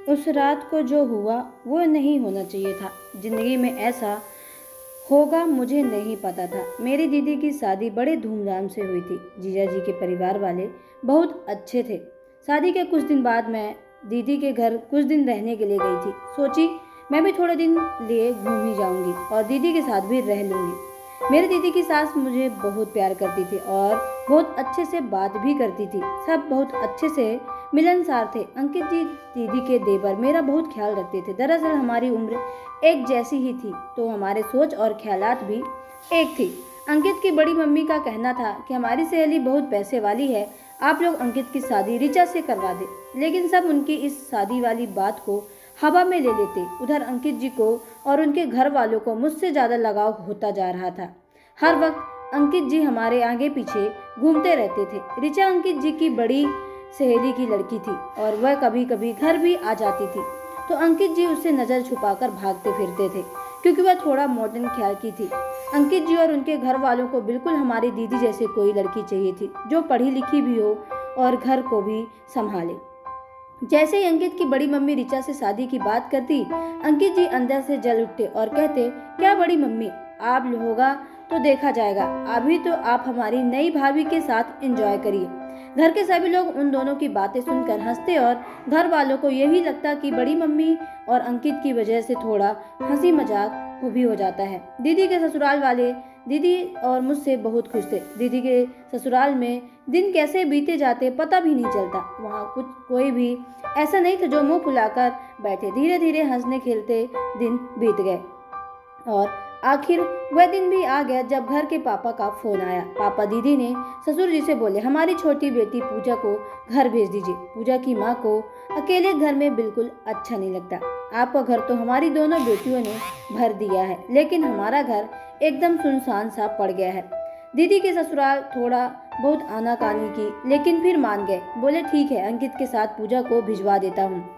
उस रात को जो हुआ वो नहीं होना चाहिए था। जिंदगी में ऐसा होगा मुझे नहीं पता था। मेरी दीदी की शादी बड़े धूमधाम से हुई थी। जीजा जी के परिवार वाले बहुत अच्छे थे। शादी के कुछ दिन बाद मैं दीदी के घर कुछ दिन रहने के लिए गई थी। सोची मैं भी थोड़े दिन लिए घूम ही जाऊंगी और दीदी के साथ भी रह लूंगी। मेरी दीदी की सास मुझे बहुत प्यार करती थी और बहुत अच्छे से बात भी करती थी। सब बहुत अच्छे से मिलनसार थे। अंकित जी दीदी के देवर मेरा बहुत ख्याल रखते थे। दरअसल हमारी उम्र एक जैसी ही थी तो हमारे सोच और ख्यालात भी एक थी। अंकित की बड़ी मम्मी का कहना था कि हमारी सहेली बहुत पैसे वाली है, आप लोग अंकित की शादी ऋचा से करवा दे। लेकिन सब उनकी इस शादी वाली बात को हवा में ले लेते। उधर अंकित जी को और उनके घर वालों को मुझसे ज़्यादा लगाव होता जा रहा था। हर वक्त अंकित जी हमारे आगे पीछे घूमते रहते थे। ऋचा अंकित जी की बड़ी सहेली की लड़की थी और वह कभी कभी घर भी आ जाती थी तो अंकित जी उससे नज़र छुपाकर भागते फिरते थे क्योंकि वह थोड़ा मॉडर्न ख्याल की थी। अंकित जी और उनके घर वालों को बिल्कुल हमारी दीदी जैसे कोई लड़की चाहिए थी जो पढ़ी लिखी भी हो और घर को भी संभाले। जैसे ही अंकित की बड़ी मम्मी ऋचा से शादी की बात करती, अंकित जी अंदर से जल उठते और कहते, क्या बड़ी मम्मी, आप होगा तो देखा जाएगा, अभी तो आप हमारी नई भाभी के साथ एंजॉय करिए। घर के सभी लोग उन दोनों की बातें सुनकर हंसते और घर वालों को यही लगता कि बड़ी मम्मी और अंकित की वजह से थोड़ा हंसी मजाक भी हो जाता है। दीदी के ससुराल वाले दीदी और मुझसे बहुत खुश थे। दीदी के ससुराल में दिन कैसे बीते जाते पता भी नहीं चलता। वहाँ कुछ कोई भी ऐसा नहीं था जो मुंह फुलाकर बैठे। धीरे धीरे हंसने खेलते दिन बीत गए और आखिर वह दिन भी आ गया जब घर के पापा का फोन आया। पापा दीदी ने ससुर जी से बोले, हमारी छोटी बेटी पूजा को घर भेज दीजिए। पूजा की माँ को अकेले घर में बिल्कुल अच्छा नहीं लगता। आपका घर तो हमारी दोनों बेटियों ने भर दिया है, लेकिन हमारा घर एकदम सुनसान सा पड़ गया है। दीदी के ससुराल थोड़ा बहुत आनाकानी की, लेकिन फिर मान गए। बोले ठीक है, अंकित के साथ पूजा को भिजवा देता हूँ।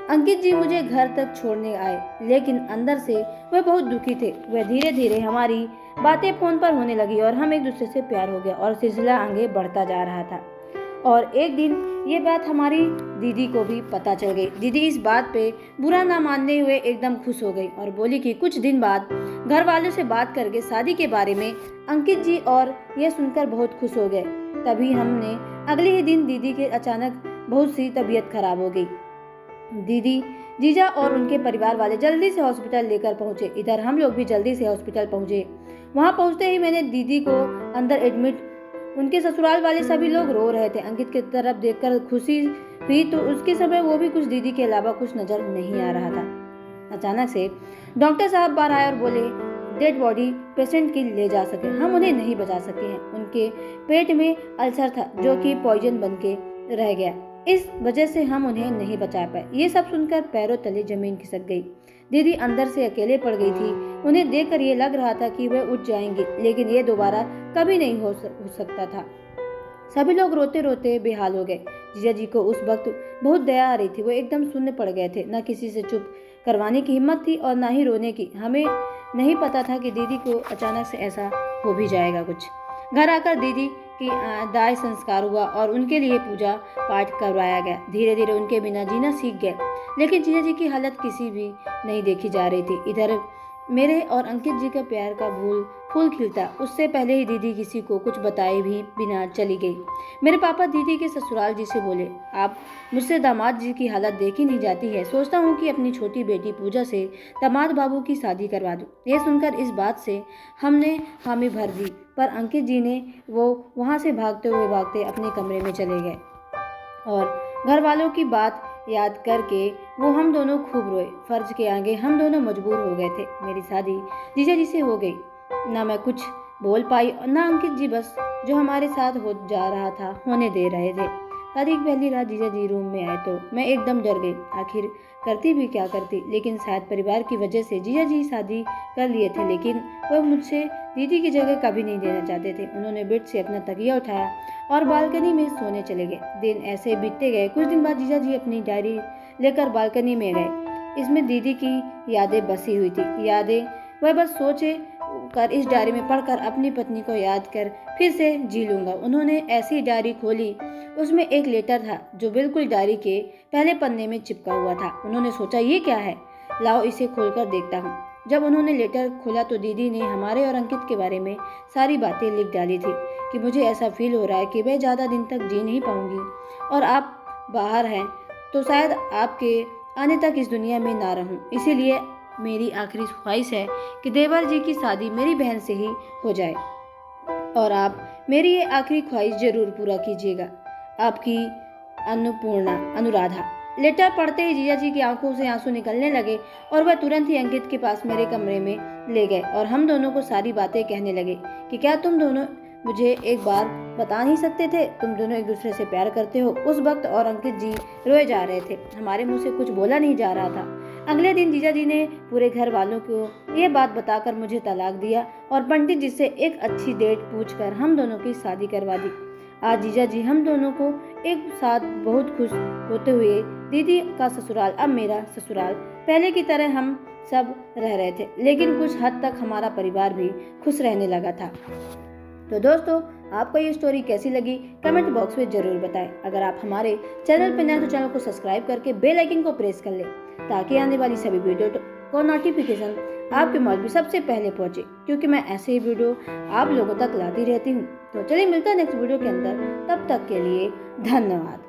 अंकित जी मुझे घर तक छोड़ने आए, लेकिन अंदर से वह बहुत दुखी थे। वह धीरे धीरे हमारी बातें फोन पर होने लगी और हम एक दूसरे से प्यार हो गया और सिलसिला आगे बढ़ता जा रहा था। और एक दिन ये बात हमारी दीदी को भी पता चल गई। दीदी इस बात पे बुरा ना मानते हुए एकदम खुश हो गई और बोली कि कुछ दिन बाद घर वालों से बात करके शादी के बारे में। अंकित जी और यह सुनकर बहुत खुश हो गए। तभी हमने अगले ही दिन दीदी के अचानक बहुत सी तबीयत खराब हो गई। दीदी जीजा और उनके परिवार वाले जल्दी से हॉस्पिटल लेकर पहुंचे। इधर हम लोग भी जल्दी से हॉस्पिटल पहुंचे। वहां पहुंचते ही मैंने दीदी को अंदर एडमिट। उनके ससुराल वाले सभी लोग रो रहे थे। अंकित की तरफ देखकर खुशी हुई तो उसके समय वो भी कुछ दीदी के अलावा कुछ नजर नहीं आ रहा था। अचानक से डॉक्टर साहब बाहर आए और बोले, डेड बॉडी पेशेंट की ले जा सके, हम उन्हें नहीं बचा सके हैं। उनके पेट में अल्सर था जो कि पॉइजन बन के रह गया, इस वजह से हम उन्हें नहीं बचा पाए। ये सब सुनकर पैरों तले जमीन खिसक गई। दीदी अंदर से अकेले पड़ गई थी। उन्हें देखकर ये लग रहा था कि वह उठ जाएंगी, लेकिन ये दोबारा कभी नहीं हो सकता था। सभी लोग रोते रोते बेहाल हो गए। जीजा जी को उस वक्त बहुत दया आ रही थी। वो एकदम शून्य पड़ गए थे। न किसी से चुप करवाने की हिम्मत थी और न ही रोने की। हमें नहीं पता था कि दीदी को अचानक से ऐसा हो भी जाएगा कुछ। घर आकर दीदी की दाह संस्कार हुआ और उनके लिए पूजा पाठ करवाया गया। धीरे धीरे उनके बिना जीना सीख गए, लेकिन जीजा जी की हालत किसी भी नहीं देखी जा रही थी। इधर मेरे और अंकित जी का प्यार का फूल खिलता। उससे पहले ही दीदी किसी को कुछ बताए भी बिना चली गई। मेरे पापा दीदी के ससुराल जी से बोले, आप मुझसे दामाद जी की हालत देखी नहीं जाती है। सोचता हूँ कि अपनी छोटी बेटी पूजा से दामाद बाबू की शादी करवा दूँ। ये सुनकर इस बात से हमने हामी भर दी, पर अंकित जी ने वो वहाँ से भागते अपने कमरे में चले गए और घर वालों की बात याद करके वो हम दोनों खूब रोए। फर्ज के आगे हम दोनों मजबूर हो गए थे। मेरी शादी जीजा जी से हो गई। ना मैं कुछ बोल पाई और ना अंकित जी, बस जो हमारे साथ हो जा रहा था होने दे रहे थे। शादी की पहली रात जीजा जी रूम में आए तो मैं एकदम डर गई। आखिर करती भी क्या करती, लेकिन शायद परिवार की वजह से जीजा जी शादी कर लिए थे, लेकिन वह मुझसे दीदी की जगह कभी नहीं देना चाहते थे। उन्होंने बेड से अपना तकिया उठाया और बालकनी में सोने चले गए। दिन ऐसे बीतते गए। कुछ दिन बाद जीजा जी अपनी डायरी लेकर बालकनी में गए। इसमें दीदी की यादें बसी हुई थी। यादें वह बस कर इस डायरी में पढ़कर अपनी पत्नी को याद कर फिर से जी लूँगा। उन्होंने ऐसी डायरी खोली, उसमें एक लेटर था जो बिल्कुल डायरी के पहले पन्ने में चिपका हुआ था। उन्होंने सोचा, ये क्या है, लाओ इसे खोलकर देखता हूँ। जब उन्होंने लेटर खोला तो दीदी ने हमारे और अंकित के बारे में सारी बातें लिख डाली थी कि मुझे ऐसा फील हो रहा है कि मैं ज़्यादा दिन तक जी नहीं पाऊंगी और आप बाहर हैं तो शायद आपके आने तक इस दुनिया में ना रहूं। इसीलिए मेरी आखिरी ख्वाहिश है कि देवर जी की शादी मेरी बहन से ही हो जाए और आप मेरी ये आखिरी ख्वाहिश जरूर पूरा कीजिएगा। आपकी अन्नपूर्णा, अनुराधा। लेटर पढ़ते ही जीजा जी की आंखों से आंसू निकलने लगे और वह तुरंत ही अंकित के पास मेरे कमरे में ले गए और हम दोनों को सारी बातें कहने लगे कि क्या तुम दोनों मुझे एक बार बता नहीं सकते थे, तुम दोनों एक दूसरे से प्यार करते हो। उस वक्त और अंकित जी रोए जा रहे थे, हमारे मुंह से कुछ बोला नहीं जा रहा था। अगले दिन जीजा जी ने पूरे घर वालों को ये बात बताकर मुझे तलाक दिया और पंडित जी से एक अच्छी डेट पूछकर हम दोनों की शादी करवा दी। आज जीजा जी हम दोनों को एक साथ बहुत खुश होते हुए दीदी का ससुराल अब मेरा ससुराल पहले की तरह हम सब रह रहे थे, लेकिन कुछ हद तक हमारा परिवार भी खुश रहने लगा था। तो दोस्तों, आपको ये स्टोरी कैसी लगी कमेंट बॉक्स में जरूर बताएं। अगर आप हमारे चैनल पर नए तो चैनल को सब्सक्राइब करके बेल आइकन को प्रेस कर लें ताकि आने वाली सभी वीडियो को नोटिफिकेशन आपके मोबाइल पर सबसे पहले पहुंचे, क्योंकि मैं ऐसे ही वीडियो आप लोगों तक लाती रहती हूँ। तो चलिए मिलता है नेक्स्ट वीडियो के अंदर, तब तक के लिए धन्यवाद।